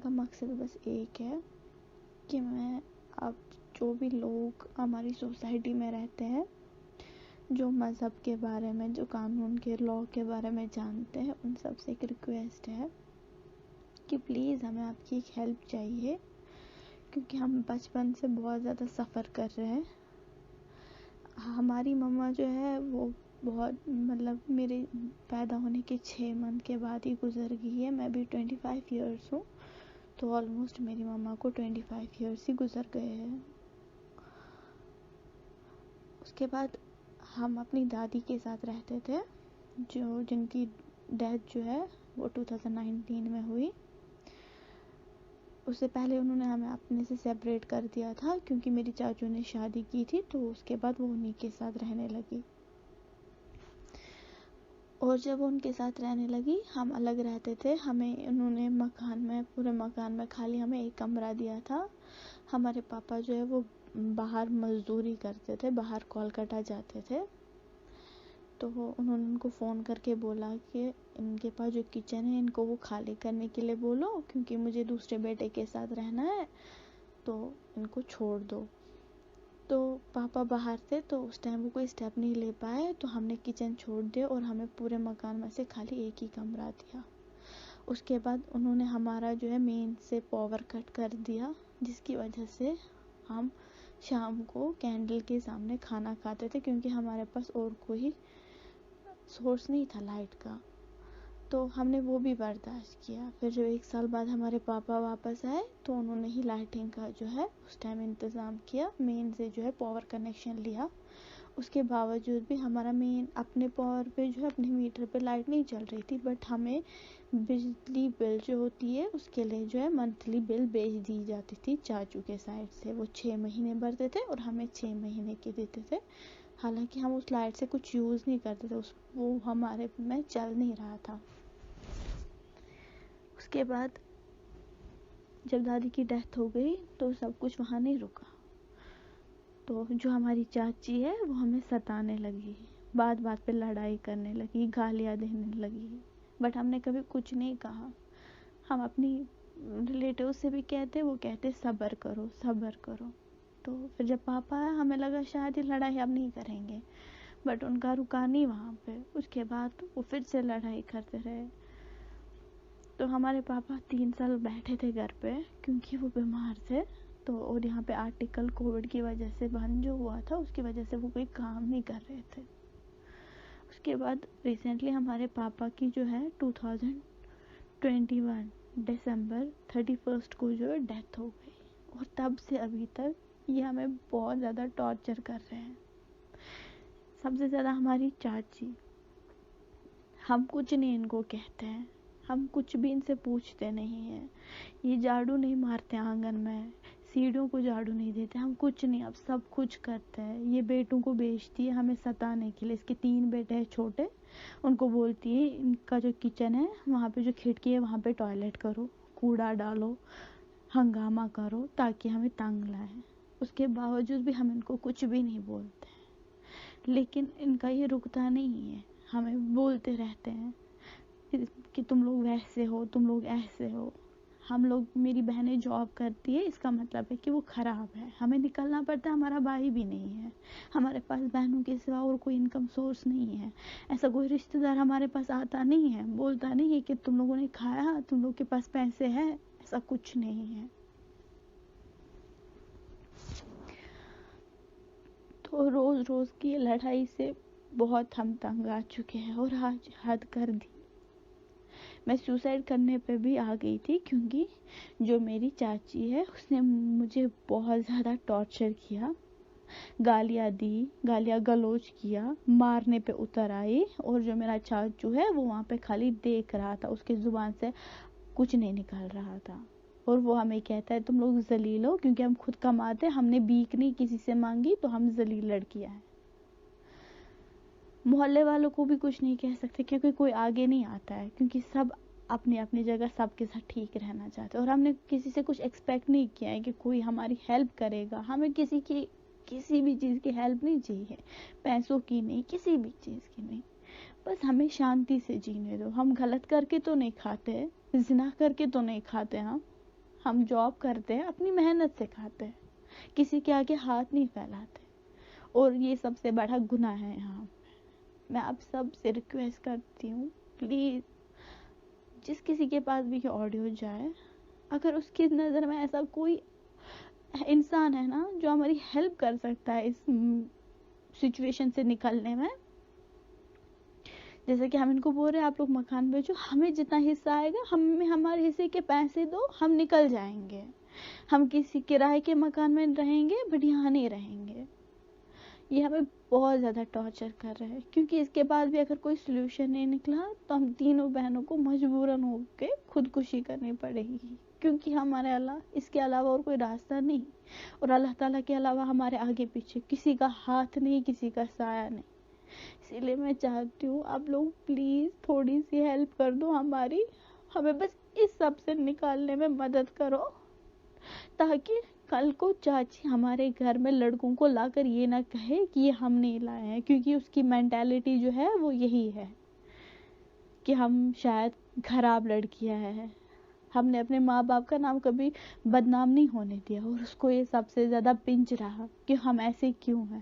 का मकसद बस एक है कि मैं अब जो भी लोग हमारी सोसाइटी में रहते हैं, जो मज़हब के बारे में, जो कानून के लॉ के बारे में जानते हैं, उन सब से एक रिक्वेस्ट है कि प्लीज़ हमें आपकी एक हेल्प चाहिए, क्योंकि हम बचपन से बहुत ज़्यादा सफ़र कर रहे हैं। हमारी मम्मा जो है वो बहुत मतलब मेरे पैदा होने के 6 मंथ के बाद ही गुज़र गई है। मैं भी 25 ईयर्स हूँ, तो ऑलमोस्ट मेरी मम्मा को 25 ईयर्स ही गुज़र गए हैं। उसके बाद हम अपनी दादी के साथ रहते थे, जिनकी डेथ जो है वो 2019 में हुई। उससे पहले उन्होंने हमें अपने से सेपरेट कर दिया था, क्योंकि मेरी चाचू ने शादी की थी, तो उसके बाद वो उन्हीं के साथ रहने लगी। और जब वो उनके साथ रहने लगी, हम अलग रहते थे। हमें उन्होंने पूरे मकान में खाली हमें एक कमरा दिया था। हमारे पापा जो है वो बाहर मजदूरी करते थे, बाहर कोलकाता जाते थे। तो उन्होंने उनको फ़ोन करके बोला कि इनके पास जो किचन है इनको वो खाली करने के लिए बोलो, क्योंकि मुझे दूसरे बेटे के साथ रहना है, तो इनको छोड़ दो। तो पापा बाहर थे, तो उस टाइम वो कोई स्टेप नहीं ले पाए, तो हमने किचन छोड़ दिया और हमें पूरे मकान में से खाली एक ही कमरा दिया। उसके बाद उन्होंने हमारा जो है मेन से पावर कट कर दिया, जिसकी वजह से हम शाम को कैंडल के सामने खाना खाते थे, क्योंकि हमारे पास और कोई सोर्स नहीं था लाइट का। तो हमने वो भी बर्दाश्त किया। फिर जब 1 साल बाद हमारे पापा वापस आए, तो उन्होंने ही लाइटिंग का जो है उस टाइम इंतज़ाम किया, मेन से जो है पावर कनेक्शन लिया। उसके बावजूद भी हमारा मेन अपने पावर पे जो है अपने मीटर पे लाइट नहीं चल रही थी, बट हमें बिजली बिल जो होती है उसके लिए जो है मंथली बिल भेज दी जाती थी चाचू के साइड से। वो 6 महीने भरते थे और हमें 6 महीने की देते थे। हालांकि हम उस लाइट से कुछ यूज़ नहीं करते थे, वो हमारे में चल नहीं रहा था। उसके बाद जब दादी की डेथ हो गई, तो सब कुछ वहाँ नहीं रुका। तो जो हमारी चाची है वो हमें सताने लगी, बात बात पे लड़ाई करने लगी, गालियाँ देने लगी, बट हमने कभी कुछ नहीं कहा। हम अपनी रिलेटिव से भी कहते, वो कहते सब्र करो सब्र करो। तो फिर जब पापा आया, हमें लगा शायद ये लड़ाई अब नहीं करेंगे, बट उनका रुका नहीं वहाँ पे। उसके बाद वो फिर से लड़ाई करते रहे। तो हमारे पापा 3 साल बैठे थे घर पे, क्योंकि वो बीमार थे। तो और यहाँ पे आर्टिकल कोविड की वजह से बंद जो हुआ था, उसकी वजह से वो कोई काम नहीं कर रहे थे। उसके बाद रिसेंटली हमारे पापा की जो है 2021 दिसंबर 31 को जो है डेथ हो गई, और तब से अभी तक ये हमें बहुत ज़्यादा टॉर्चर कर रहे हैं। सबसे ज़्यादा हमारी चाची। हम कुछ नहीं इनको कहते हैं, हम कुछ भी इनसे पूछते नहीं हैं। ये झाड़ू नहीं मारते आंगन में, सीढ़ियों को झाड़ू नहीं देते, हम कुछ नहीं, अब सब कुछ करते हैं। ये बेटों को बेचती है हमें सताने के लिए। इसके 3 बेटे हैं छोटे, उनको बोलती है इनका जो किचन है वहाँ पे जो खिड़की है वहाँ पे टॉयलेट करो, कूड़ा डालो, हंगामा करो, ताकि हमें तंग लाएं। उसके बावजूद भी हम इनको कुछ भी नहीं बोलते हैं। लेकिन इनका ये रुकता नहीं है, हमें बोलते रहते हैं कि तुम लोग वैसे हो, तुम लोग ऐसे हो। हम लोग, मेरी बहनें जॉब करती है, इसका मतलब है कि वो ख़राब है। हमें निकलना पड़ता है, हमारा भाई भी नहीं है, हमारे पास बहनों के सिवा और कोई इनकम सोर्स नहीं है। ऐसा कोई रिश्तेदार हमारे पास आता नहीं है, बोलता नहीं है कि तुम लोगों ने खाया, तुम लोग के पास पैसे हैं, ऐसा कुछ नहीं है। तो रोज़ रोज़ की लड़ाई से बहुत हम तंग आ चुके हैं, और आज हद कर दी। मैं सुसाइड करने पे भी आ गई थी, क्योंकि जो मेरी चाची है उसने मुझे बहुत ज़्यादा टॉर्चर किया, गालियाँ दी, गालियाँ गलौज किया, मारने पे उतर आई। और जो मेरा चाचू है वो वहाँ पे खाली देख रहा था, उसकी ज़ुबान से कुछ नहीं निकल रहा था। और वो हमें कहता है तुम लोग जलील हो, क्योंकि हम खुद कमाते, हमने भीख नहीं किसी से मांगी, तो हम जलील लड़कियाँ हैं। मोहल्ले वालों को भी कुछ नहीं कह सकते, क्योंकि कोई आगे नहीं आता है, क्योंकि सब अपनी अपनी जगह सबके साथ ठीक रहना चाहते हैं। और हमने किसी से कुछ एक्सपेक्ट नहीं किया है कि कोई हमारी हेल्प करेगा। हमें किसी भी चीज़ की हेल्प नहीं चाहिए, पैसों की नहीं, किसी भी चीज़ की नहीं। बस हमें शांति से जीने दो। हम गलत करके तो नहीं खाते, जिना करके तो नहीं खाते हम, ہم جاب کرتے ہیں، اپنی محنت سے کھاتے ہیں، کسی کے آگے ہاتھ نہیں پھیلاتے، اور یہ سب سے بڑا گناہ ہے یہاں۔ میں آپ سب سے ریکویسٹ کرتی ہوں، پلیز جس کسی کے پاس بھی یہ آڈیو جائے، اگر اس کی نظر میں ایسا کوئی انسان ہے نا جو ہماری ہیلپ کر سکتا ہے اس سچویشن سے نکلنے میں، جیسے کہ ہم ان کو بول رہے ہیں آپ لوگ مکان بیچو، ہمیں جتنا حصہ آئے گا ہمیں ہمارے حصے کے پیسے دو، ہم نکل جائیں گے، ہم کسی کرائے کے مکان میں رہیں گے بٹ یہاں نہیں رہیں گے۔ یہ ہمیں بہت زیادہ ٹارچر کر رہے ہیں، کیونکہ اس کے بعد بھی اگر کوئی سلوشن نہیں نکلا تو ہم تینوں بہنوں کو مجبوراً ہو کے خودکشی کرنی پڑے گی، کیونکہ ہمارے اس کے علاوہ اور کوئی راستہ نہیں، اور اللہ تعالیٰ کے علاوہ ہمارے آگے پیچھے کسی کا ہاتھ نہیں، کسی کا سایہ نہیں۔ اسی لیے میں چاہتی ہوں آپ لوگ پلیز تھوڑی سی ہیلپ کر دو ہماری، ہمیں بس اس سب سے نکالنے میں مدد کرو، تاکہ کل کو چاچی ہمارے گھر میں لڑکوں کو لا کر یہ نہ کہے کہ یہ ہم نہیں لائے ہیں، کیونکہ اس کی مینٹالٹی جو ہے وہ یہی ہے کہ ہم شاید خراب لڑکیاں ہیں۔ ہم نے اپنے ماں باپ کا نام کبھی بدنام نہیں ہونے دیا، اور اس کو یہ سب سے زیادہ پنچ رہا کہ ہم ایسے کیوں ہیں۔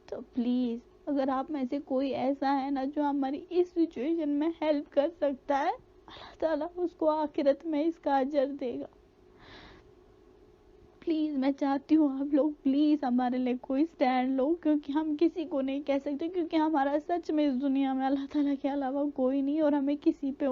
تو پلیز اگر آپ میں سے کوئی ایسا ہے نا جو ہماری اس سچویشن میں ہیلپ کر سکتا ہے، اللہ تعالیٰ اس کو آخرت میں اس کا اجر دے گا۔ پلیز میں چاہتی ہوں آپ لوگ پلیز ہمارے لیے کوئی سٹینڈ لو، کیونکہ ہم کسی کو نہیں کہہ سکتے، کیونکہ ہمارا سچ میں اس دنیا میں اللہ تعالیٰ کے علاوہ کوئی نہیں، اور ہمیں کسی پہ